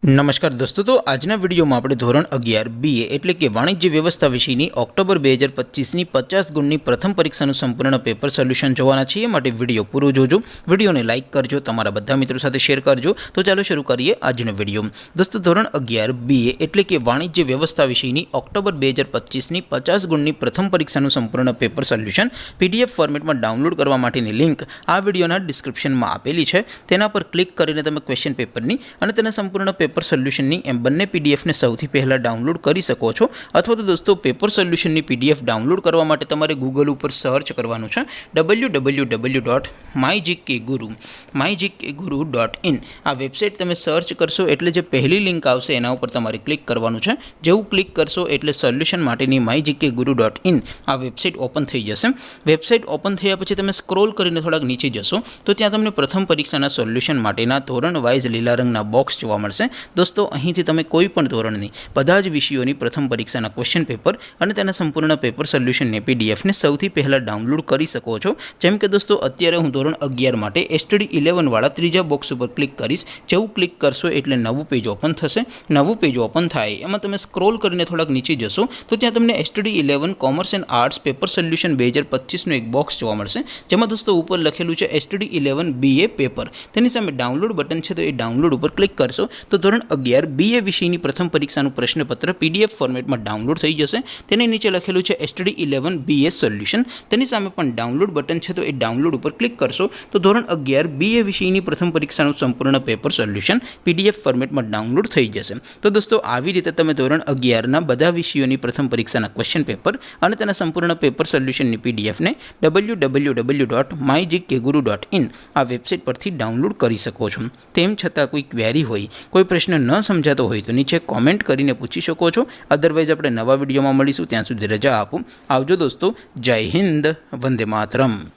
नमस्कार दोस्तों, तो आजना वीडियो में આપણે ધોરણ 11 BA એટલે કે વાણિજ્ય વ્યવસ્થા વિષયની ઓક્ટોબર 2025ની 50 ગુણની પ્રથમ પરીક્ષાનું સંપૂર્ણ પેપર સોલ્યુશન જોવાના છીએ। માટે વિડિયો પૂરો જોજો, વિડિયોને લાઇક કરજો, તમારા બધા મિત્રો સાથે શેર કરજો। તો ચાલો શરૂ કરીએ આજનો વિડિયો। દોસ્તો, ધોરણ 11 BA એટલે કે વાણિજ્ય વ્યવસ્થા વિષયની ઓક્ટોબર 2025ની 50 ગુણની પ્રથમ પરીક્ષાનું સંપૂર્ણ પેપર સોલ્યુશન PDF ફોર્મેટમાં ડાઉનલોડ કરવા માટેની લિંક આ વિડિયોના ડિસ્ક્રિપ્શનમાં આપેલી છે। તેના પર ક્લિક કરીને તમે ક્વેશ્ચન પેપરની અને તેના સંપૂર્ણ પેપર સોલ્યુશનની એમ બંને PDF ને સૌથી પહેલા ડાઉનલોડ કરી શકો છો। અથવા તો દોસ્તો, પેપર સોલ્યુશનની PDF ડાઉનલોડ કરવા માટે તમારે ગૂગલ ઉપર સર્ચ કરવાનું છે www.mygkguru.in। આ વેબસાઇટ તમે સર્ચ કરશો એટલે જે પહેલી લિંક આવશે એના ઉપર તમારે ક્લિક કરવાનું છે। જેવું ક્લિક કરશો એટલે સોલ્યુશન માટેની mygkguru.in આ વેબસાઇટ ઓપન થઈ જશે। વેબસાઇટ ઓપન થયા પછી તમે સ્ક્રોલ કરીને થોડાક નીચે જશો તો ત્યાં તમને પ્રથમ પરીક્ષાના સોલ્યુશન માટેના ધોરણ વાઇઝ લીલા રંગના બોક્સ જોવા મળશે। दोस्तों, અહીંથી તમે કોઈ પણ ધોરણની બધા જ વિષયોની પ્રથમ પરીક્ષાના ક્વેશ્ચન પેપર અને તેના સંપૂર્ણ પેપર સોલ્યુશનની PDF ને સૌથી પહેલા ડાઉનલોડ કરી શકો છો। જેમ કે દોસ્તો, અત્યારે હું ધોરણ 11 માટે STD 11 વાળા ત્રીજા બોક્સ ઉપર ક્લિક કરીશ। જેવું ક્લિક કરશો એટલે નવું પેજ ઓપન થશે। નવું પેજ ઓપન થાય એમાં તમે સ્ક્રોલ કરીને થોડાક નીચે જશો તો ત્યાં તમને STD 11 commerce and arts paper solution 2025નું એક બોક્સ જોવા મળશે। જેમાં દોસ્તો ઉપર લખેલું છે STD 11 BA પેપર। તેની સામે ડાઉનલોડ બટન છે, તો એ ડાઉનલોડ ઉપર ક્લિક કરશો તો ધોરણ 11 BA વિષયની પ્રથમ પરીક્ષાનું પ્રશ્નપત્ર PDF ફોર્મેટમાં ડાઉનલોડ થઈ જશે। તેની નીચે લખેલું છે STD 11 BA સોલ્યુશન। તેની સામે પણ ડાઉનલોડ બટન છે, તો એ ડાઉનલોડ ઉપર ક્લિક કરશો તો ધોરણ 11 BA વિષયની પ્રથમ પરીક્ષાનું સંપૂર્ણ પેપર સોલ્યુશન PDF ફોર્મેટમાં ડાઉનલોડ થઈ જશે। તો દોસ્તો, આવી રીતે તમે ધોરણ 11ના બધા વિષયોની પ્રથમ પરીક્ષાના ક્વેશ્ચન પેપર અને તેના સંપૂર્ણ પેપર સોલ્યુશનની PDF ને www.mygkguru.in આ વેબસાઇટ પરથી ડાઉનલોડ કરી શકો છો। તેમ છતાં કોઈ ક્વેરી હોય, કોઈ પ્રશ્ન ન સમજાતો હોય તો નીચે કોમેન્ટ કરીને પૂછી શકો છો। અદરવાઇઝ આપણે નવા વિડીયોમાં મળીશું, ત્યાં સુધી રજા આપો। આવજો દોસ્તો, જય હિન્દ, વંદે માતરમ।